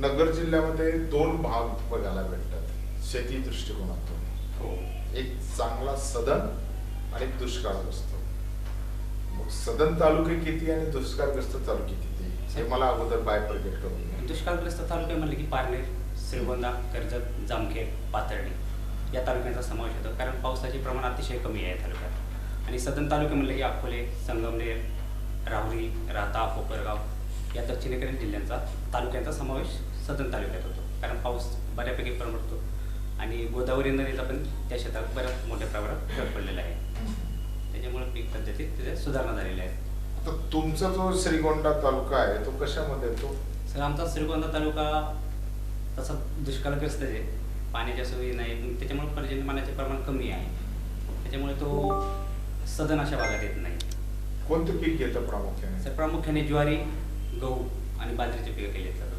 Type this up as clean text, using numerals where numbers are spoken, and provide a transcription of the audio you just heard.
नगर जिल्ह्यामध्ये दोन भाग बघायला भेटतात शेती दृष्टिकोनातून. हो. एक चांगला सदन आणि दुष्काळग्रस्त. मग सदन तालुके किती आणि दुष्काळग्रस्त तालुके किती हे मला अगोदर बायफर्केट करून द्या. दुष्काळग्रस्त तालुके म्हणले की पारनेर, श्रीगोंदा, कर्जत, जामखेड, पाथर्डी या तालुक्यांचा समावेश होतो, कारण पावसाचे प्रमाण अतिशय कमी आहे तालुक्यात. आणि सदन तालुके म्हणले की अकोले, संगमनेर, राहुरी, राहता, कोपरगाव या दक्षिणेकडील जिल्ह्यांचा तालुक्यांचा समावेश सदन तालुक्यात होतो, कारण पाऊस बऱ्यापैकी पडतो आणि गोदावरी नदीचा पण त्या क्षेत्रात बऱ्याच मोठ्या प्रमाणात फरक पडलेला आहे. त्याच्यामुळे पीक पद्धतीत त्याच्यात सुधारणा झालेल्या आहे. आता तुमचा जो श्रीगोंदा तालुका आहे तो कशामध्ये येतो? सर, आमचा श्रीगोंदा तालुका तसा दुष्काळग्रस्त आहे, पाण्याच्या सोयी नाही, मग त्याच्यामुळे पर्जन्यमानाचे प्रमाण कमी आहे, त्याच्यामुळे तो सदन अशा भागात येत नाही. कोणतं पीक घेतं प्रामुख्याने? सर, प्रामुख्याने ज्वारी, गहू आणि बाजरीचे पिकं केले जातात.